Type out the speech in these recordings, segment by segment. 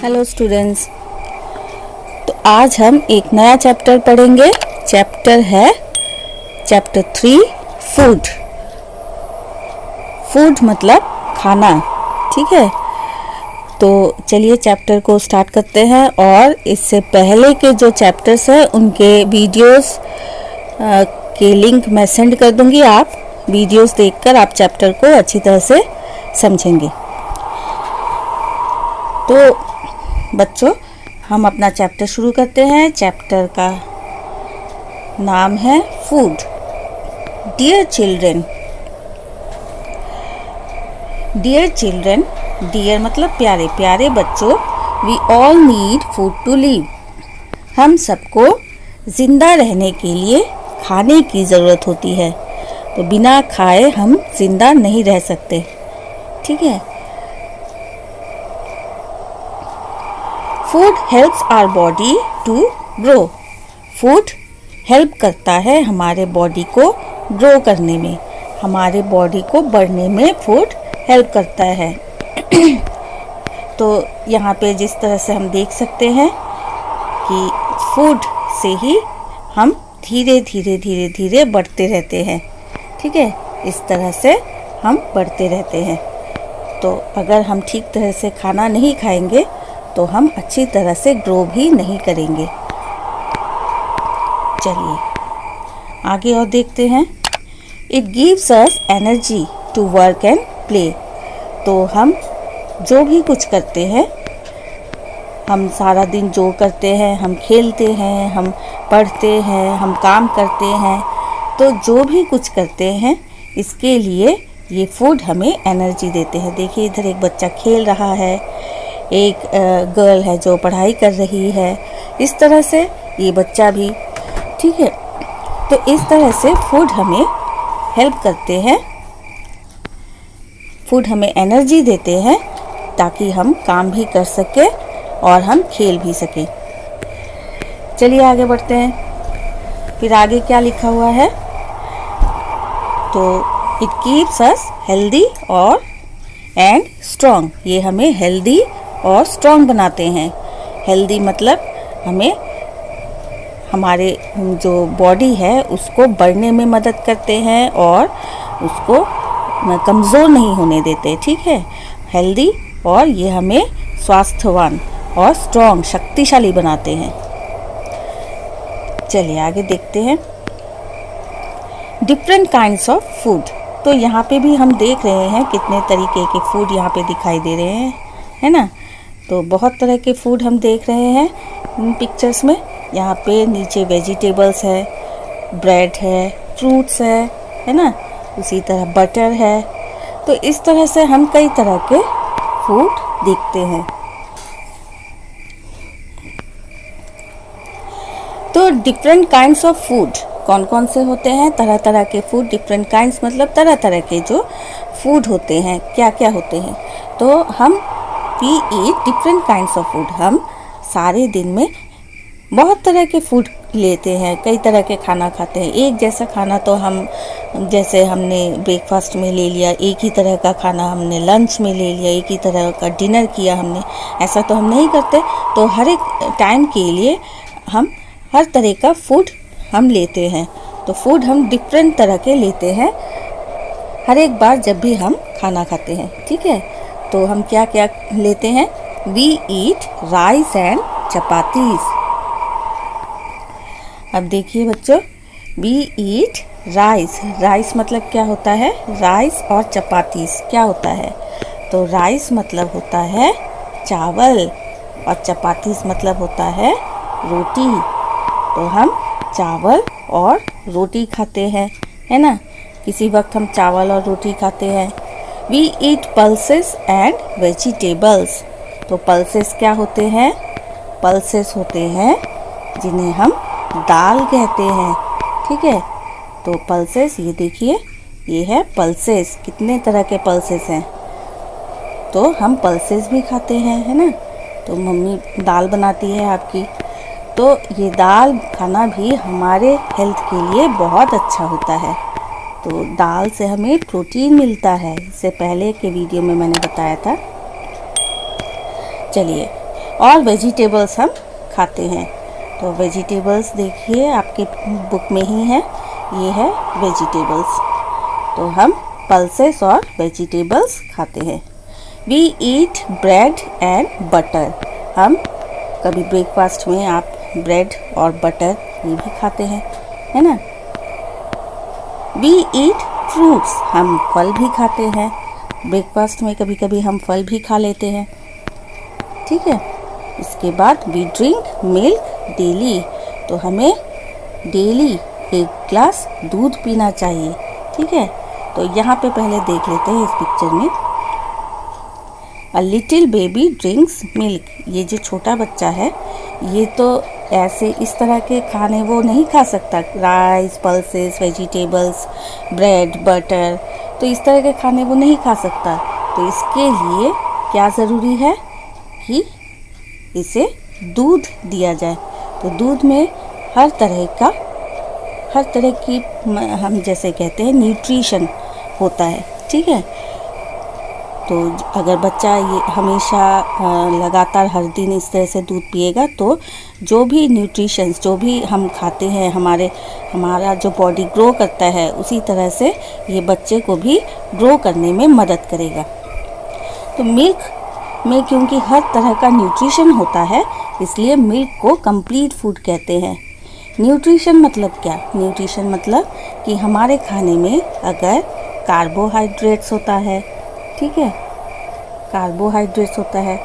Hello students. तो आज हम एक नया चैप्टर पढ़ेंगे। चैप्टर है चैप्टर 3 फूड। फूड मतलब खाना, ठीक है। तो चलिए चैप्टर को स्टार्ट करते हैं। और इससे पहले के जो चैप्टर्स हैं उनके वीडियोस के लिंक मैं सेंड कर दूंगी। आप वीडियोस देखकर आप चैप्टर को अच्छी तरह से समझेंगे। तो बच्चों, हम अपना चैप्टर शुरू करते हैं। चैप्टर का नाम है food. Dear children, dear children, dear मतलब प्यारे प्यारे बच्चों, we all need food to live. हम सबको जिंदा रहने के लिए खाने की ज़रूरत होती है। तो बिना खाए हम जिंदा नहीं रह सकते, ठीक है। Food helps our body to grow. Food help करता है हमारे बॉडी को ग्रो करने में, हमारे बॉडी को बढ़ने में फूड हेल्प करता है। तो यहाँ पे जिस तरह से हम देख सकते हैं कि फूड से ही हम धीरे धीरे धीरे धीरे बढ़ते रहते हैं, ठीक है। इस तरह से हम बढ़ते रहते हैं। तो अगर हम ठीक तरह से खाना नहीं खाएंगे तो हम अच्छी तरह से ग्रो भी नहीं करेंगे। चलिए आगे और देखते हैं। It gives us energy to work and play. तो हम जो भी कुछ करते हैं, हम सारा दिन जो करते हैं, हम खेलते हैं, हम पढ़ते हैं, हम काम करते हैं, तो जो भी कुछ करते हैं इसके लिए ये फूड हमें एनर्जी देते हैं। देखिए इधर एक बच्चा खेल रहा है, एक गर्ल है जो पढ़ाई कर रही है, इस तरह से ये बच्चा भी, ठीक है। तो इस तरह से फूड हमें हेल्प करते हैं, फूड हमें एनर्जी देते हैं ताकि हम काम भी कर सके और हम खेल भी सके। चलिए आगे बढ़ते हैं। फिर आगे क्या लिखा हुआ है, तो इट कीप्स अस हेल्दी और एंड स्ट्रॉन्ग। ये हमें हेल्दी और स्ट्रॉन्ग बनाते हैं। हेल्दी मतलब हमें हमारे जो बॉडी है उसको बढ़ने में मदद करते हैं और उसको कमज़ोर नहीं होने देते, ठीक है। हेल्दी, और ये हमें स्वास्थ्यवान और स्ट्रॉन्ग शक्तिशाली बनाते हैं। चलिए आगे देखते हैं। Different kinds of food. तो यहाँ पे भी हम देख रहे हैं कितने तरीके के फूड यहाँ पे दिखाई दे रहे हैं, है ना। तो बहुत तरह के फूड हम देख रहे हैं इन पिक्चर्स में। यहाँ पे नीचे वेजिटेबल्स है, ब्रेड है, फ्रूट्स है ना, उसी तरह बटर है। तो इस तरह से हम कई तरह के फूड देखते हैं। तो डिफरेंट काइंड्स ऑफ फूड कौन कौन से होते हैं? तरह तरह के फूड। डिफरेंट काइंड्स मतलब तरह तरह के जो फूड होते हैं, क्या क्या होते हैं। तो हम we eat different kinds of food. हम सारे दिन में बहुत तरह के फूड लेते हैं, कई तरह के खाना खाते हैं। एक जैसा खाना तो हम, जैसे हमने ब्रेकफास्ट में ले लिया, एक ही तरह का खाना हमने लंच में ले लिया, एक ही तरह का डिनर किया हमने, ऐसा तो हम नहीं करते। तो हर एक टाइम के लिए हम हर तरह का फूड हम लेते हैं। तो फूड हम डिफरेंट तरह के लेते हैं हर एक बार जब भी हम खाना खाते हैं, ठीक है। तो हम क्या क्या लेते हैं? We eat rice and chapatis. अब देखिए बच्चों, वी ईट राइस। राइस मतलब क्या होता है? राइस और चपातीस क्या होता है? तो राइस मतलब होता है चावल और चपातीस मतलब होता है रोटी। तो हम चावल और रोटी खाते हैं, है ना। किसी वक्त हम चावल और रोटी खाते हैं। We eat pulses and vegetables. तो पल्सेस क्या होते हैं? पल्सेस होते हैं जिन्हें हम दाल कहते हैं, ठीक है। तो पल्सेस, ये देखिए, ये है पल्सेस। कितने तरह के पल्सेस हैं। तो हम पल्सेस भी खाते हैं, है ना। तो मम्मी दाल बनाती है आपकी, तो ये दाल खाना भी हमारे हेल्थ के लिए बहुत अच्छा होता है। तो दाल से हमें प्रोटीन मिलता है, इससे पहले के वीडियो में मैंने बताया था। चलिए और वेजिटेबल्स हम खाते हैं। तो वेजिटेबल्स देखिए आपके बुक में ही है, ये है वेजिटेबल्स। तो हम पल्सेस और वेजिटेबल्स खाते हैं। We eat bread and butter. हम कभी ब्रेकफास्ट में आप ब्रेड और बटर ये भी खाते हैं, है ना। We eat fruits. हम फल भी खाते हैं, ब्रेकफास्ट में कभी कभी हम फल भी खा लेते हैं, ठीक है। इसके बाद वी ड्रिंक मिल्क डेली। तो हमें डेली 1 ग्लास दूध पीना चाहिए, ठीक है। तो यहाँ पे पहले देख लेते हैं इस पिक्चर में, a little baby drinks milk. ये जो छोटा बच्चा है ये तो ऐसे इस तरह के खाने वो नहीं खा सकता, rice, pulses, vegetables, bread, butter, तो इस तरह के खाने वो नहीं खा सकता। तो इसके लिए क्या ज़रूरी है कि इसे दूध दिया जाए। तो दूध में हर तरह की हम जैसे कहते हैं न्यूट्रिशन होता है, ठीक है। तो अगर बच्चा ये हमेशा लगातार हर दिन इस तरह से दूध पिएगा तो जो भी न्यूट्रिशंस जो भी हम खाते हैं हमारा जो बॉडी ग्रो करता है उसी तरह से ये बच्चे को भी ग्रो करने में मदद करेगा। तो मिल्क में क्योंकि हर तरह का न्यूट्रिशन होता है इसलिए मिल्क को कंप्लीट फूड कहते हैं। न्यूट्रिशन मतलब क्या? न्यूट्रिशन मतलब कि हमारे खाने में अगर कार्बोहाइड्रेट्स होता है, ठीक है, कार्बोहाइड्रेट्स होता है,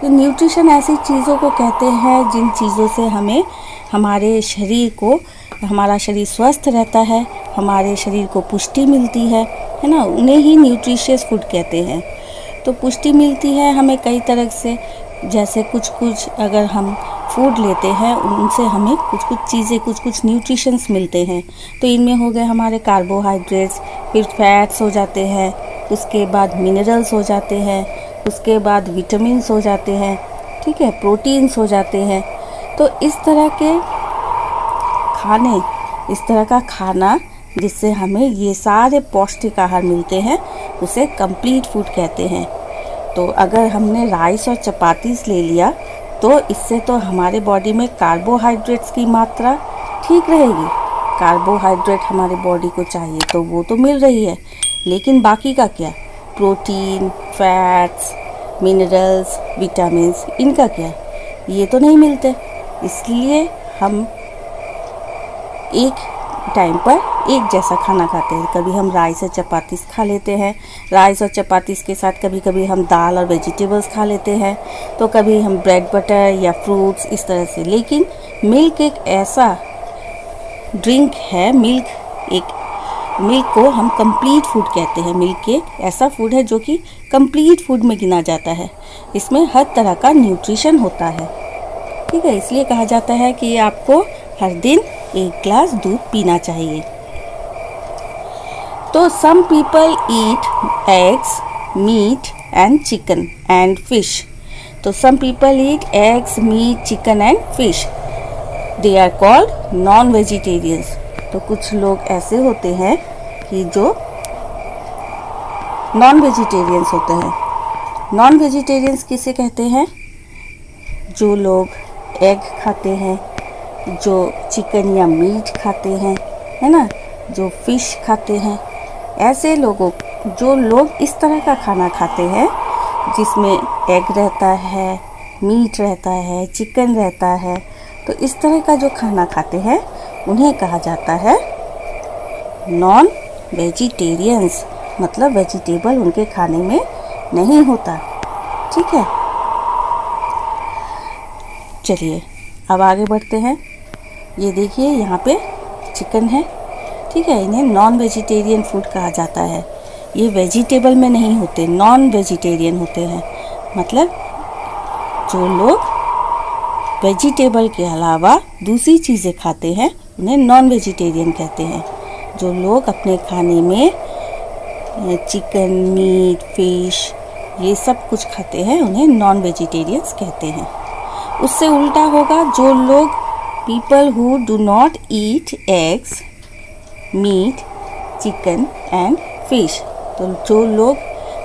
तो न्यूट्रिशन ऐसी चीज़ों को कहते हैं जिन चीज़ों से हमारे हमारा शरीर स्वस्थ रहता है, हमारे शरीर को पुष्टि मिलती है ना, उन्हें ही न्यूट्रिशियस फूड कहते हैं। तो पुष्टि मिलती है हमें कई तरह से, जैसे कुछ अगर हम फूड लेते हैं उनसे हमें कुछ न्यूट्रिशंस मिलते हैं। तो इनमें हो गए हमारे कार्बोहाइड्रेट्स, फिर फैट्स हो जाते हैं, उसके बाद मिनरल्स हो जाते हैं, उसके बाद विटामिन्स हो जाते हैं, ठीक है, प्रोटीन्स हो जाते हैं। तो इस तरह का खाना जिससे हमें ये सारे पौष्टिक आहार मिलते हैं उसे कंप्लीट फूड कहते हैं। तो अगर हमने राइस और चपातीस ले लिया तो इससे तो हमारे बॉडी में कार्बोहाइड्रेट्स की मात्रा ठीक रहेगी, कार्बोहाइड्रेट हमारे बॉडी को चाहिए तो वो तो मिल रही है, लेकिन बाकी का क्या? प्रोटीन, फैट्स, मिनरल्स, विटामिन्स, इनका क्या? ये तो नहीं मिलते। इसलिए हम एक टाइम पर एक जैसा खाना खाते हैं। कभी हम राइस और चपातीस खा लेते हैं, राइस और चपातीस के साथ कभी कभी हम दाल और वेजिटेबल्स खा लेते हैं, तो कभी हम ब्रेड बटर या फ्रूट्स इस तरह से। लेकिन मिल्क एक ऐसा ड्रिंक है, मिल्क को हम कंप्लीट फूड कहते हैं। मिल्क एक ऐसा फूड है जो कि कंप्लीट फूड में गिना जाता है, इसमें हर तरह का न्यूट्रिशन होता है, ठीक है। इसलिए कहा जाता है कि आपको हर दिन 1 ग्लास दूध पीना चाहिए। तो some people eat eggs, meat and chicken and fish. तो some people eat eggs, meat, chicken and fish, they are called non vegetarians. तो कुछ लोग ऐसे होते हैं कि जो नॉन वेजिटेरियंस होते हैं। नॉन वेजिटेरियंस किसे कहते हैं? जो लोग एग खाते हैं, जो चिकन या मीट खाते हैं, है ना, जो फिश खाते हैं, ऐसे जो लोग इस तरह का खाना खाते हैं जिसमें एग रहता है, मीट रहता है, चिकन रहता है, तो इस तरह का जो खाना खाते हैं उन्हें कहा जाता है नॉन वेजिटेरियंस। मतलब वेजिटेबल उनके खाने में नहीं होता, ठीक है। चलिए अब आगे बढ़ते हैं। ये देखिए यहाँ पे चिकन है, ठीक है, इन्हें नॉन वेजिटेरियन फूड कहा जाता है। ये वेजिटेबल में नहीं होते, नॉन वेजिटेरियन होते हैं। मतलब जो लोग वेजिटेबल के अलावा दूसरी चीज़ें खाते हैं उन्हें नॉन वेजिटेरियन कहते हैं। जो लोग अपने खाने में चिकन, मीट, फिश ये सब कुछ खाते हैं उन्हें नॉन वेजिटेरियंस कहते हैं। उससे उल्टा होगा, जो लोग people who do not eat eggs, meat, chicken and fish. तो जो लोग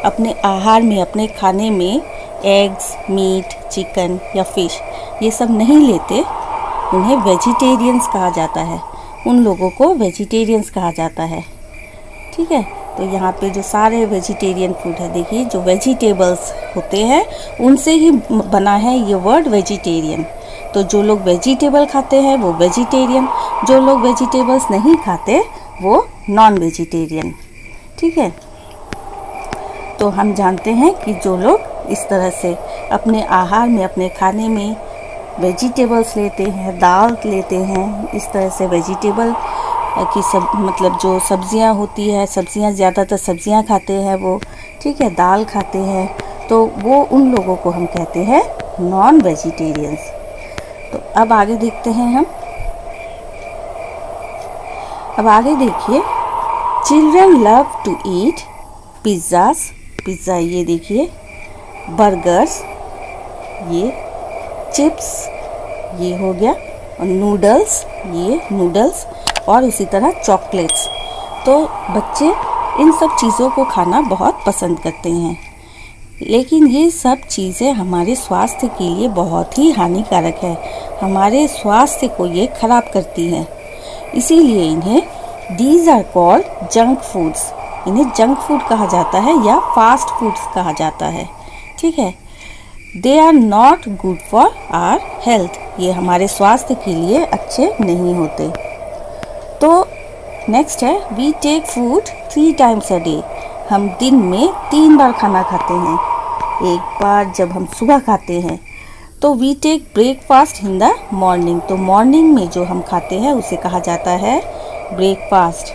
अपने आहार में, अपने खाने में एग्स, मीट, चिकन या फिश ये सब नहीं लेते, उन्हें वेजिटेरियंस कहा जाता है। उन लोगों को वेजिटेरियंस कहा जाता है। ठीक है, तो यहाँ पे जो सारे वेजिटेरियन फूड है, देखिए जो वेजिटेबल्स होते हैं उनसे ही बना है ये वर्ड वेजिटेरियन। तो जो लोग वेजिटेबल खाते हैं वो वेजिटेरियन, जो लोग वेजिटेबल्स नहीं खाते वो नॉन वेजिटेरियन। ठीक है, तो हम जानते हैं कि जो लोग इस तरह से अपने आहार में, अपने खाने में वेजिटेबल्स लेते हैं, दाल लेते हैं, इस तरह से वेजिटेबल की सब मतलब जो सब्जियां होती है, सब्जियां ज़्यादातर सब्जियां खाते हैं वो, ठीक है, दाल खाते हैं, तो वो उन लोगों को हम कहते हैं नॉन वेजिटेरियंस। तो अब आगे देखते हैं हम। अब आगे देखिए, children love to eat pizzas, pizza ये देखिए, बर्गर्स, ये चिप्स ये हो गया, और नूडल्स ये नूडल्स, और इसी तरह चॉकलेट्स। तो बच्चे इन सब चीज़ों को खाना बहुत पसंद करते हैं, लेकिन ये सब चीज़ें हमारे स्वास्थ्य के लिए बहुत ही हानिकारक है। हमारे स्वास्थ्य को ये खराब करती हैं, इसीलिए इन्हें these are called junk foods, इन्हें जंक फूड कहा जाता है या फास्ट फूड्स कहा जाता है। ठीक है, they are not good for our health, ये हमारे स्वास्थ्य के लिए अच्छे नहीं होते। तो नेक्स्ट है, we take food 3 times a day, हम दिन में 3 बार खाना खाते हैं। एक बार जब हम सुबह खाते हैं तो we take breakfast in the morning, तो मॉर्निंग में जो हम खाते हैं उसे कहा जाता है ब्रेकफास्ट।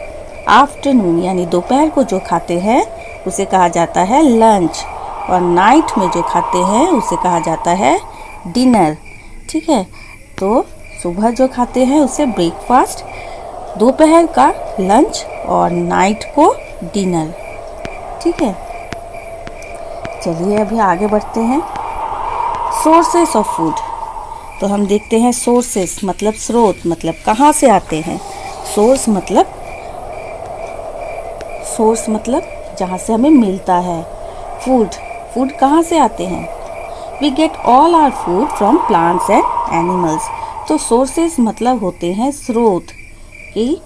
आफ्टरनून यानी दोपहर को जो खाते हैं उसे कहा जाता है लंच, और नाइट में जो खाते हैं उसे कहा जाता है डिनर। ठीक है, तो सुबह जो खाते हैं उसे ब्रेकफास्ट, दोपहर का लंच और नाइट को डिनर। ठीक है, चलिए अभी आगे बढ़ते हैं। सोर्सेस ऑफ फूड, तो हम देखते हैं सोर्सेस मतलब स्रोत, मतलब कहाँ से आते हैं। सोर्स मतलब जहाँ से हमें मिलता है। फूड कहाँ से आते हैं। We get all our food from plants and animals, तो सोर्सेस मतलब होते हैं स्रोत की,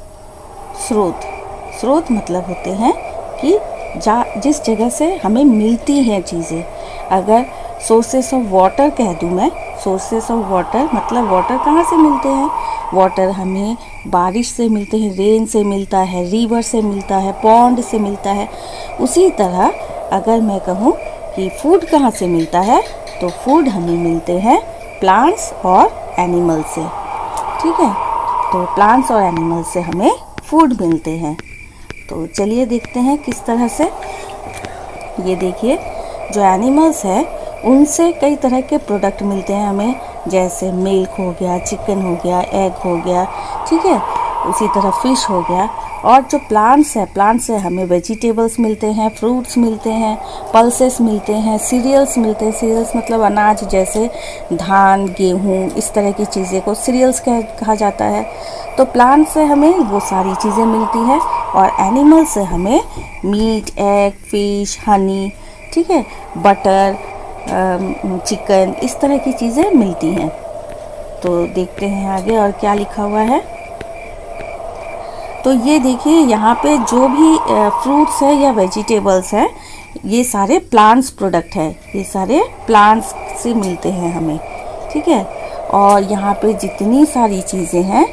स्रोत मतलब होते हैं कि जिस जगह से हमें मिलती हैं चीज़ें। अगर सोर्सेस ऑफ वाटर कह दूँ मैं, सोर्सेस ऑफ वाटर मतलब वाटर कहाँ से मिलते हैं। वाटर हमें बारिश से मिलते हैं, रेन से मिलता है, रिवर से मिलता है, पॉन्ड से मिलता है। उसी तरह अगर मैं कहूँ कि फूड कहाँ से मिलता है, तो फूड हमें मिलते हैं प्लांट्स और एनिमल से। ठीक है, तो प्लांट्स और एनिमल से हमें फूड मिलते हैं। तो चलिए देखते हैं किस तरह से। ये देखिए, जो एनिमल्स है उनसे कई तरह के प्रोडक्ट मिलते हैं हमें, जैसे मिल्क हो गया, चिकन हो गया, एग हो गया, ठीक है, उसी तरह फिश हो गया। और जो प्लांट्स है, प्लांट से हमें वेजिटेबल्स मिलते हैं, फ्रूट्स मिलते हैं, पल्सेस मिलते हैं, सीरियल्स मिलते हैं। सीरियल्स मतलब अनाज, जैसे धान, गेहूँ, इस तरह की चीज़ें को सीरियल्स कहा जाता है। तो प्लांट से हमें वो सारी चीज़ें मिलती हैं, और एनिमल से हमें मीट, एग, फिश, हनी, ठीक है, बटर, चिकन, इस तरह की चीज़ें मिलती हैं। तो देखते हैं आगे और क्या लिखा हुआ है। तो ये देखिए, यहाँ पे जो भी फ्रूट्स है या वेजिटेबल्स है, ये सारे प्लांट्स प्रोडक्ट है, ये सारे प्लांट्स से मिलते हैं हमें। ठीक है, और यहाँ पे जितनी सारी चीज़ें हैं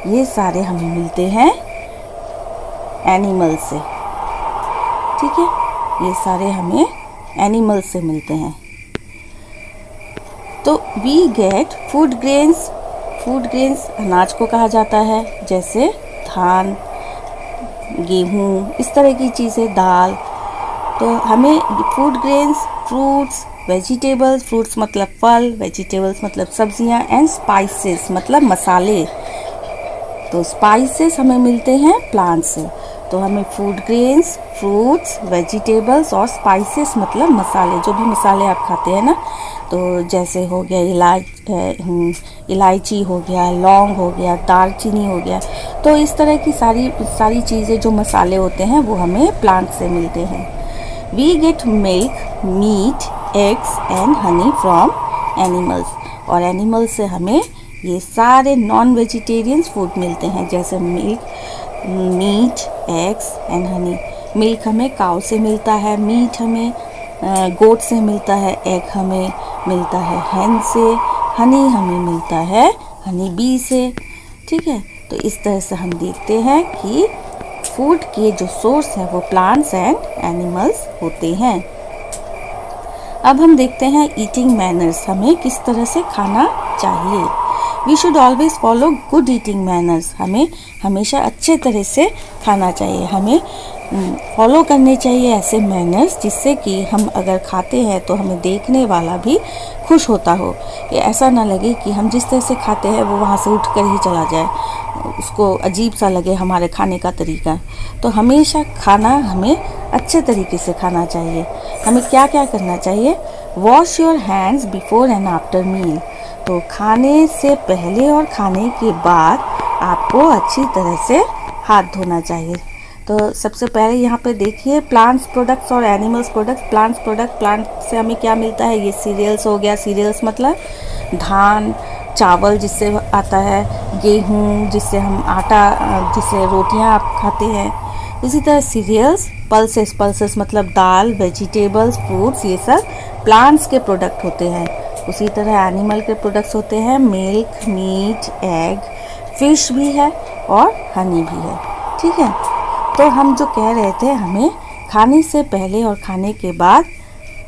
ये सारे हमें मिलते हैं एनिमल से। ठीक है, ये सारे हमें एनिमल से मिलते हैं। तो we get food grains, food grains अनाज को कहा जाता है, जैसे धान, गेहूँ, इस तरह की चीज़ें, दाल। तो हमें food grains, fruits, vegetables, fruits मतलब फल, वेजिटेबल्स मतलब सब्जियां, एंड स्पाइसेस मतलब मसाले। तो स्पाइसेस हमें मिलते हैं प्लांट से। तो हमें फूड ग्रेन्स, फ्रूट्स, वेजिटेबल्स और स्पाइसेस मतलब मसाले, जो भी मसाले आप खाते हैं ना, तो जैसे हो गया इलायची हो गया, लौंग हो गया, दालचीनी हो गया। तो इस तरह की सारी चीज़ें जो मसाले होते हैं वो हमें प्लांट से मिलते हैं। We get milk, meat, eggs and honey from animals, और एनिमल से हमें ये सारे नॉन वेजिटेरियंस फूड मिलते हैं, जैसे milk, meat, eggs and honey. Milk हमें काऊ से मिलता है, मीट हमें गोट से मिलता है, एग हमें मिलता है हैन से, हनी हमें मिलता है हनी बी से। ठीक है, तो इस तरह से हम देखते हैं कि फूड के जो सोर्स हैं वो प्लांट्स एंड एनिमल्स होते हैं। अब हम देखते हैं ईटिंग मैनर्स, हमें किस तरह से खाना चाहिए। We should always follow good eating manners, हमें हमेशा अच्छे तरह से खाना चाहिए। हमें फॉलो करने चाहिए ऐसे मैनर्स जिससे कि हम अगर खाते हैं तो हमें देखने वाला भी खुश होता हो। ये ऐसा ना लगे कि हम जिस तरह से खाते हैं वो वहाँ से उठ कर ही चला जाए, उसको अजीब सा लगे हमारे खाने का तरीका। तो हमेशा खाना हमें अच्छे तरीके से खाना चाहिए। हमें क्या क्या करना चाहिए? Wash your hands before and after meal, तो खाने से पहले और खाने के बाद आपको अच्छी तरह से हाथ धोना चाहिए। तो सबसे पहले यहाँ पे देखिए प्लांट्स प्रोडक्ट्स और animals products. Plants product, plant से हमें क्या मिलता है? ये सीरियल्स हो गया, सीरियल्स मतलब धान, चावल जिससे आता है, गेहूँ जिससे हम आटा, जिससे रोटियाँ आप खाते हैं। इसी तरह सीरियल्स, पल्सेस, पल्सेस मतलब दाल, वेजिटेबल्स, फ्रूट्स, ये सब प्लांट्स के प्रोडक्ट होते हैं। उसी तरह एनिमल के प्रोडक्ट्स होते हैं मिल्क, मीट, एग, फिश भी है और हनी भी है। ठीक है, तो हम जो कह रहे थे, हमें खाने से पहले और खाने के बाद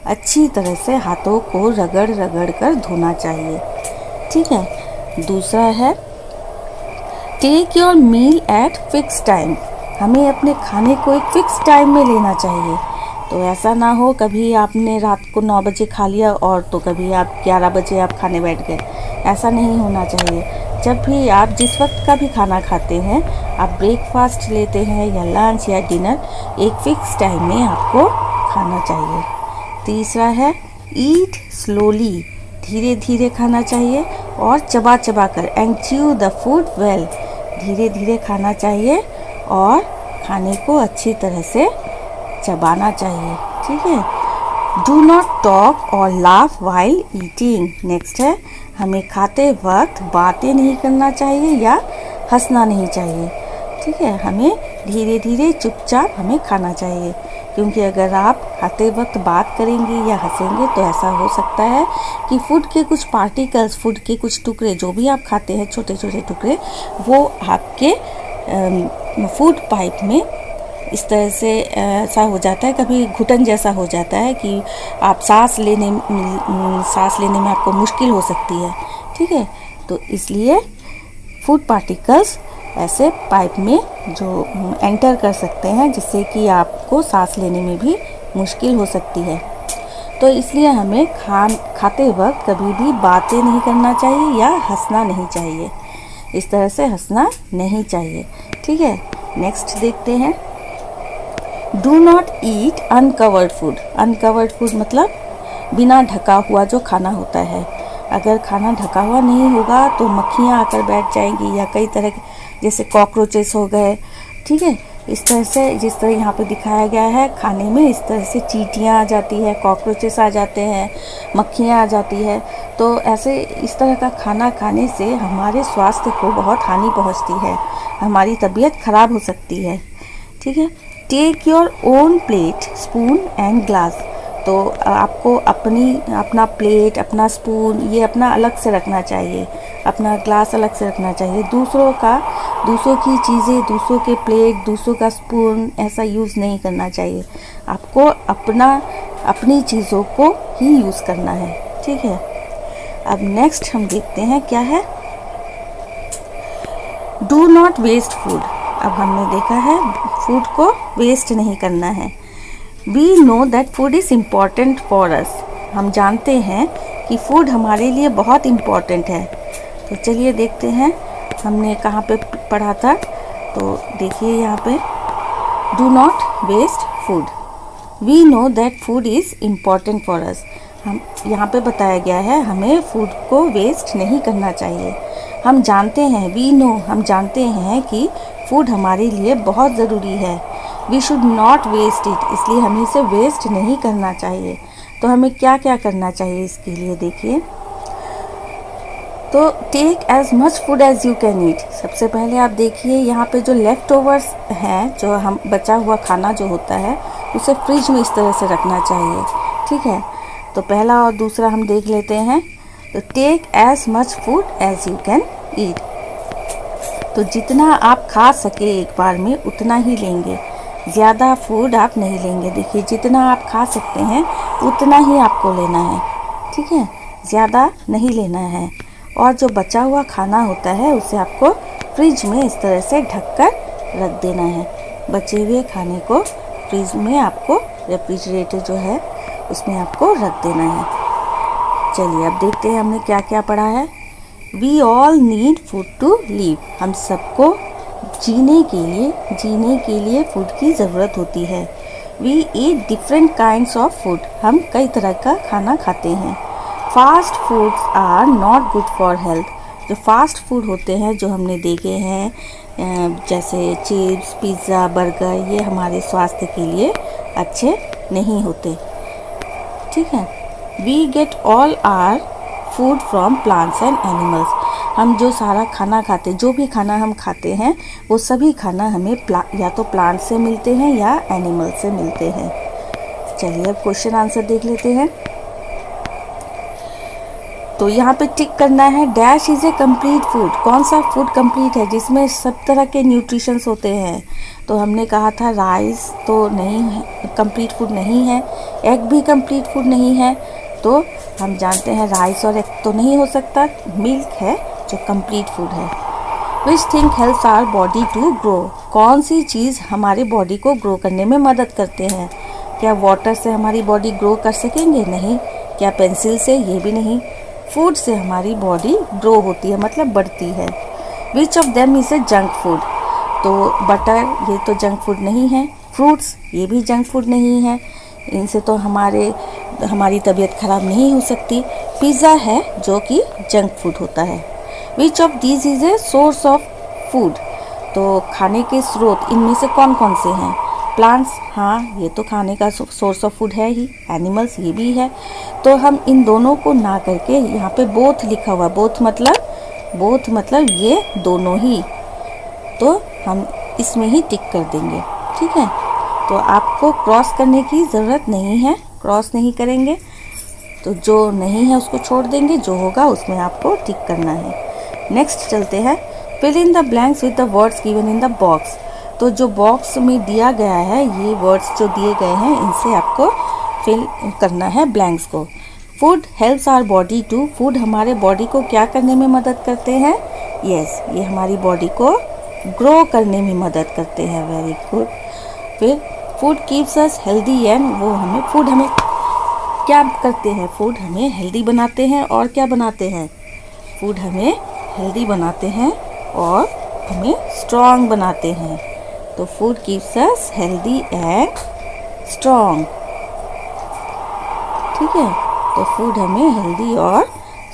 अच्छी तरह से हाथों को रगड़ रगड़ कर धोना चाहिए। ठीक है, दूसरा है take your meal at fix time, हमें अपने खाने को एक फिक्स टाइम में लेना चाहिए। तो ऐसा ना हो कभी आपने रात को 9 बजे खा लिया और तो कभी आप 11 बजे आप खाने बैठ गए, ऐसा नहीं होना चाहिए। जब भी आप जिस वक्त का भी खाना खाते हैं, आप ब्रेकफास्ट लेते हैं या लंच या डिनर, एक फिक्स टाइम में आपको खाना चाहिए। तीसरा है ईट स्लोली, धीरे धीरे खाना चाहिए और चबा चबा कर, and chew the food well, धीरे धीरे खाना चाहिए और खाने को अच्छी तरह से चबाना चाहिए। ठीक है, डू नॉट टॉक और लाफ वाइल ईटिंग। नेक्स्ट है हमें खाते वक्त बातें नहीं करना चाहिए या हंसना नहीं चाहिए। ठीक है, हमें धीरे धीरे चुपचाप हमें खाना चाहिए, क्योंकि अगर आप खाते वक्त बात करेंगे या हंसेंगे तो ऐसा हो सकता है कि फूड के कुछ पार्टिकल्स, फूड के कुछ टुकड़े, जो भी आप खाते हैं छोटे छोटे टुकड़े, वो आपके फूड पाइप में इस तरह से ऐसा हो जाता है, कभी घुटन जैसा हो जाता है कि आप सांस लेने में आपको मुश्किल हो सकती है। ठीक है, तो इसलिए फूड पार्टिकल्स ऐसे पाइप में जो एंटर कर सकते हैं, जिससे कि आपको सांस लेने में भी मुश्किल हो सकती है। तो इसलिए हमें खाते वक्त कभी भी बातें नहीं करना चाहिए या हंसना नहीं चाहिए, इस तरह से हंसना नहीं चाहिए। ठीक है, नेक्स्ट देखते हैं do not eat uncovered food. Uncovered food मतलब बिना ढका हुआ जो खाना होता है। अगर खाना ढका हुआ नहीं होगा तो मक्खियाँ आकर बैठ जाएंगी या कई तरह के, जैसे कॉकरोचेस हो गए। ठीक है, इस तरह से जिस तरह यहाँ पे दिखाया गया है, खाने में इस तरह से चींटियाँ आ जाती है, कॉकरोचेस आ जाते हैं, मक्खियाँ आ जाती है। तो ऐसे इस तरह का खाना खाने से हमारे स्वास्थ्य को बहुत हानि पहुँचती है, हमारी तबीयत खराब हो सकती है। ठीक है, take your own plate, spoon and glass, तो आपको अपना प्लेट, अपना स्पून, ये अपना अलग से रखना चाहिए, अपना ग्लास अलग से रखना चाहिए। दूसरों की चीज़ें, दूसरों के प्लेट, दूसरों का स्पून ऐसा यूज़ नहीं करना चाहिए। आपको अपनी चीज़ों को ही यूज़ करना है। ठीक है, अब नेक्स्ट हम देखते हैं क्या है, डू नॉट वेस्ट फूड। अब हमने देखा है फूड को वेस्ट नहीं करना है। We know that food is important for us, हम जानते हैं कि फूड हमारे लिए बहुत इम्पॉर्टेंट है। तो चलिए देखते हैं हमने कहाँ पे पढ़ा था। तो देखिए यहाँ पे do not waste food, we know that food is important for us, हम यहाँ पे बताया गया है हमें फूड को वेस्ट नहीं करना चाहिए। हम जानते हैं, वी नो, हम जानते हैं कि फूड हमारे लिए बहुत ज़रूरी है। We should not waste it, इसलिए हमें इसे वेस्ट नहीं करना चाहिए। तो हमें क्या क्या करना चाहिए इसके लिए देखिए। तो take as much food as you can eat. सबसे पहले आप देखिए यहाँ पे जो लेफ़्ट ओवर्स हैं, जो हम बचा हुआ खाना जो होता है उसे फ्रिज में इस तरह से रखना चाहिए, ठीक है। तो पहला और दूसरा हम देख लेते हैं। तो take as much food as you can eat, तो जितना आप खा सके एक बार में उतना ही लेंगे, ज़्यादा फूड आप नहीं लेंगे। देखिए जितना आप खा सकते हैं उतना ही आपको लेना है, ठीक है, ज़्यादा नहीं लेना है। और जो बचा हुआ खाना होता है उसे आपको फ्रिज में इस तरह से ढककर रख देना है। बचे हुए खाने को फ्रिज में आपको, रेफ्रिजरेटर जो है उसमें आपको रख देना है। चलिए अब देखते हैं हमने क्या क्या पढ़ा है। We all need food to live. हम सबको जीने के लिए फूड की ज़रूरत होती है। We eat different kinds of food. हम कई तरह का खाना खाते हैं। Fast foods are not good for health. जो फास्ट फूड होते हैं जो हमने देखे हैं जैसे चिप्स, पिज़्ज़ा, बर्गर, ये हमारे स्वास्थ्य के लिए अच्छे नहीं होते, ठीक है। We get all our food from plants and animals. हम जो सारा खाना खाते, जो भी खाना हम खाते हैं वो सभी खाना हमें या तो प्लांट से मिलते हैं या एनिमल से मिलते हैं। चलिए अब क्वेश्चन आंसर देख लेते हैं। तो यहाँ पे टिक करना है, dash is a complete food. कौन सा फूड कंप्लीट है जिसमें सब तरह के न्यूट्रिशंस होते हैं। तो हमने कहा था राइस तो नहीं है, कंप्लीट फूड नहीं है। एग भी कंप्लीट फूड नहीं है, तो हम जानते हैं राइस और एग तो नहीं हो सकता। मिल्क है जो कंप्लीट फूड है। Which thing helps our body to grow. कौन सी चीज़ हमारे बॉडी को ग्रो करने में मदद करते हैं। क्या वाटर से हमारी बॉडी ग्रो कर सकेंगे? नहीं। क्या पेंसिल से? ये भी नहीं। फूड से हमारी बॉडी ग्रो होती है, मतलब बढ़ती है। Which of them is a junk food. तो बटर ये तो जंक फूड नहीं है। फ्रूट्स ये भी जंक फूड नहीं है, इनसे तो हमारी तबीयत ख़राब नहीं हो सकती। पिज़्ज़ा है जो कि जंक फूड होता है। Which of these is a source of food. तो खाने के स्रोत इनमें से कौन कौन से हैं। प्लांट्स, हाँ ये तो खाने का सोर्स ऑफ फूड है ही। एनिमल्स ये भी है। तो हम इन दोनों को ना करके यहाँ पे बोथ लिखा हुआ, बोथ मतलब ये दोनों ही, तो हम इसमें ही टिक कर देंगे, ठीक है। तो आपको क्रॉस करने की ज़रूरत नहीं है, क्रॉस नहीं करेंगे। तो जो नहीं है उसको छोड़ देंगे, जो होगा उसमें आपको टिक करना है। नेक्स्ट चलते हैं। Fill in the blanks with the words given in the box. तो जो बॉक्स में दिया गया है, ये वर्ड्स जो दिए गए हैं इनसे आपको फिल करना है ब्लैंक्स को। Food helps our body to. फूड हमारे बॉडी को क्या करने में मदद करते हैं। यस, ये हमारी बॉडी को ग्रो करने में मदद करते हैं। Very good. फिर food keeps us healthy and food हमें क्या करते हैं। फूड हमें हेल्दी बनाते हैं और क्या बनाते हैं। फूड हमें हेल्दी बनाते हैं और हमें स्ट्रॉन्ग बनाते हैं। तो food keeps us healthy and strong, ठीक है। तो फूड हमें हेल्दी और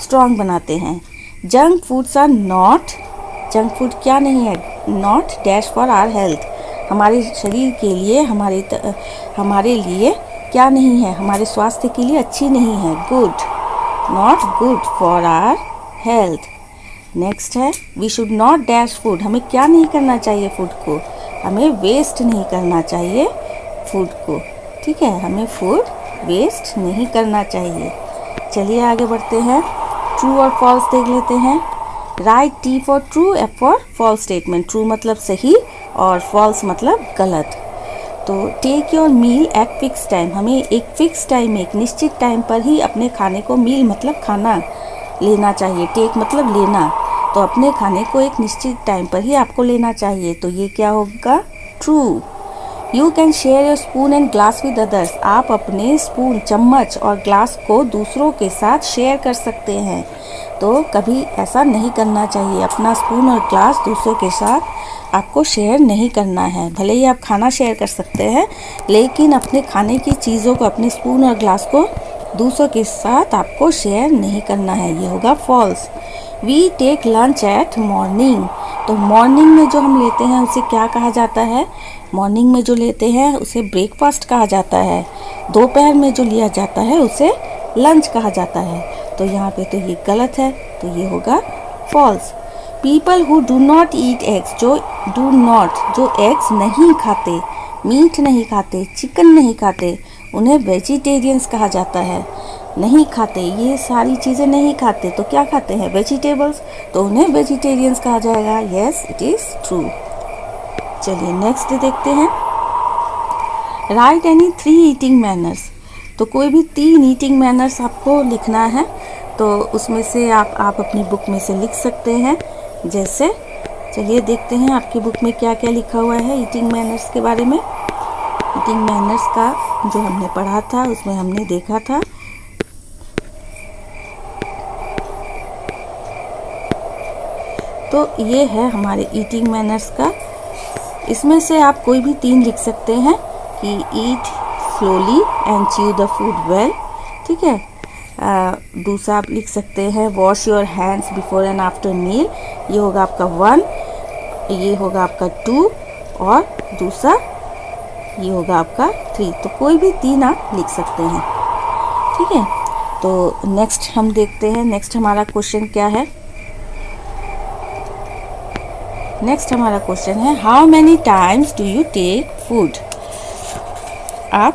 स्ट्रॉन्ग बनाते हैं। Junk foods are not. Junk food क्या नहीं है। Not dash for our health. हमारे शरीर के लिए, हमारे लिए क्या नहीं है, हमारे स्वास्थ्य के लिए अच्छी नहीं है। Good, not good for our health. Next है we should not dash food. हमें क्या नहीं करना चाहिए फूड को। हमें वेस्ट नहीं करना चाहिए फूड को, ठीक है। हमें फूड वेस्ट नहीं करना चाहिए। चलिए आगे बढ़ते हैं। ट्रू और फॉल्स देख लेते हैं। Write T for true, F for false statement. True मतलब सही और फॉल्स मतलब गलत। तो take your meal at fix time. हमें एक फिक्स टाइम, एक निश्चित टाइम पर ही अपने खाने को, मील मतलब खाना, लेना चाहिए। टेक मतलब लेना, तो अपने खाने को एक निश्चित टाइम पर ही आपको लेना चाहिए। तो ये क्या होगा, true. You can share your spoon and glass with others. आप अपने स्पून, चम्मच और ग्लास को दूसरों के साथ शेयर कर सकते हैं। तो कभी ऐसा नहीं करना चाहिए। अपना स्पून और ग्लास दूसरों के साथ आपको शेयर नहीं करना है। भले ही आप खाना शेयर कर सकते हैं, लेकिन अपने खाने की चीज़ों को, अपने स्पून और ग्लास को दूसरों के साथ आपको शेयर नहीं करना है। ये होगा false. We take lunch at morning. तो मॉर्निंग में जो हम लेते हैं उसे क्या कहा जाता है? मॉर्निंग में जो लेते हैं उसे ब्रेकफास्ट कहा जाता है। दोपहर में जो लिया जाता है उसे लंच कहा जाता है। तो यहाँ पे तो ये गलत है, तो ये होगा false. People who do not eat eggs, जो एग्स नहीं खाते, मीट नहीं खाते, चिकन नहीं खाते, उन्हें वेजिटेरियंस कहा जाता है। नहीं खाते, ये सारी चीज़ें नहीं खाते, तो क्या खाते हैं? वेजिटेबल्स, तो उन्हें वेजिटेरियंस कहा जाएगा। Yes, it is true. चलिए नेक्स्ट देखते हैं। Right any 3 eating manners. तो कोई भी 3 ईटिंग मैनर्स आपको लिखना है, तो उसमें से आप अपनी बुक में से लिख सकते हैं। जैसे चलिए देखते हैं आपकी बुक में क्या क्या लिखा हुआ है ईटिंग मैनर्स के बारे में। ईटिंग मैनर्स का जो हमने पढ़ा था उसमें हमने देखा था तो ये है हमारे ईटिंग मैनर्स का। इसमें से आप कोई भी 3 लिख सकते हैं कि eat slowly and chew the food well, ठीक है। दूसरा आप लिख सकते हैं wash your hands before and after meal, ये होगा आपका 1, ये होगा आपका 2 और दूसरा ये होगा आपका 3। तो कोई भी 3 आप लिख सकते हैं, ठीक है। तो नेक्स्ट हम देखते हैं, नेक्स्ट हमारा क्वेश्चन क्या है। नेक्स्ट हमारा क्वेश्चन है how many times do you take food. आप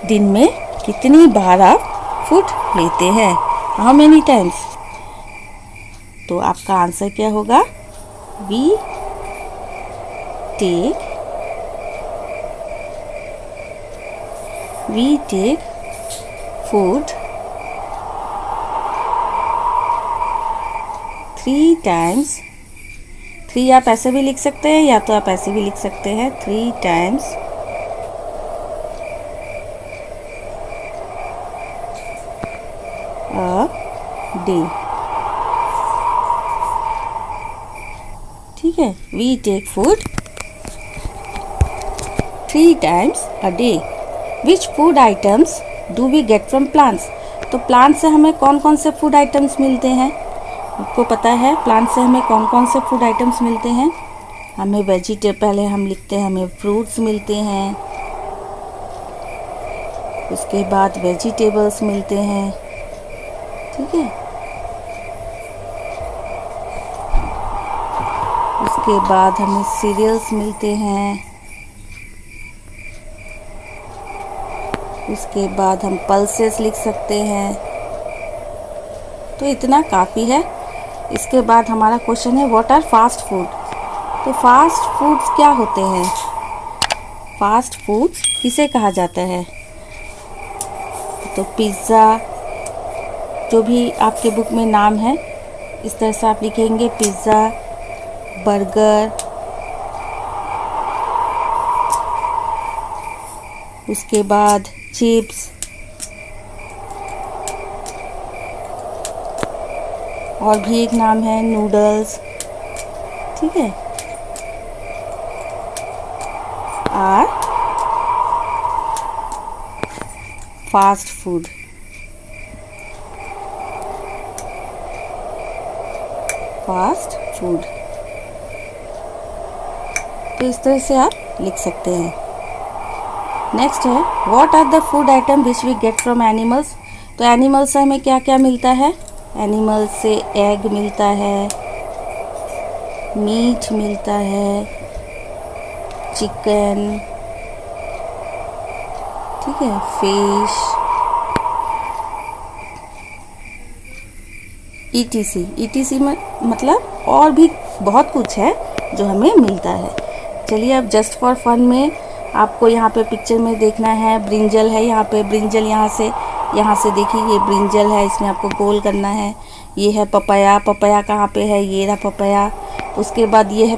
दिन में कितनी बार आप फूड लेते हैं? How many times. तो आपका आंसर क्या होगा? We take food 3 times. 3 आप ऐसे भी लिख सकते हैं या तो आप ऐसे भी लिख सकते हैं 3 टाइम्स अ डे, ठीक है। We take food 3 times a day. Which food items do we get from plants. तो प्लांट से हमें कौन कौन से फूड आइटम्स मिलते हैं? आपको पता है प्लांट से हमें कौन कौन से फूड आइटम्स मिलते हैं? हमें पहले हम लिखते हैं, हमें फ्रूट्स मिलते हैं, उसके बाद वेजिटेबल्स मिलते हैं, ठीक है। उसके बाद हमें सीरियल्स मिलते हैं, उसके बाद हम पल्सेस लिख सकते हैं। तो इतना काफ़ी है। इसके बाद हमारा क्वेश्चन है व्हाट आर फास्ट फूड। तो फास्ट फूड्स क्या होते हैं? फास्ट फूड्स किसे कहा जाता है? तो पिज़्ज़ा, जो भी आपके बुक में नाम है इस तरह से आप लिखेंगे, पिज़्ज़ा, बर्गर, उसके बाद चिप्स, और भी एक नाम है नूडल्स, ठीक है, are fast food. Fast food, तो इस तरह से आप लिख सकते हैं। नेक्स्ट है what are the food item which we get from animals. तो एनिमल से हमें क्या क्या मिलता है? एनिमल से एग मिलता है, मीट मिलता है, चिकन, ठीक है, फिश, ईटीसी में मतलब और भी बहुत कुछ है जो हमें मिलता है। चलिए अब जस्ट फॉर फन में आपको यहाँ पे पिक्चर में देखना है, ब्रिंजल है यहाँ पे, ब्रिंजल यहाँ से देखिए ये ब्रिंजल है, इसमें आपको गोल करना है। ये है पपाया, पपाया कहाँ पे है? ये रहा पपाया। उसके बाद ये है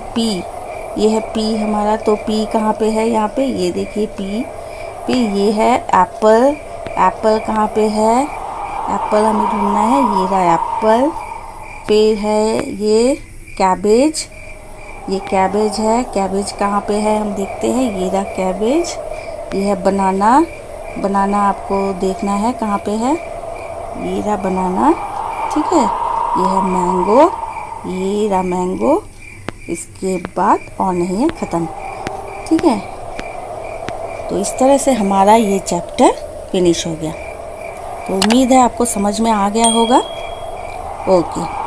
पी हमारा, तो पी कहाँ पे है? यहाँ पे, ये देखिए पी। ये है एप्पल, एप्पल कहाँ पे है? एप्पल हमें ढूंढना है, ये रहा एप्पल। फिर है ये कैबेज, ये कैबेज है, कैबेज कहाँ पे है हम देखते हैं, ये रहा कैबेज। ये है बनाना, बनाना आपको देखना है कहाँ पे है, ये रहा बनाना, ठीक है। ये है मैंगो, ये रहा मैंगो। इसके बाद और नहीं है, ख़त्म। ठीक है, तो इस तरह से हमारा ये चैप्टर फिनिश हो गया। तो उम्मीद है आपको समझ में आ गया होगा। ओके।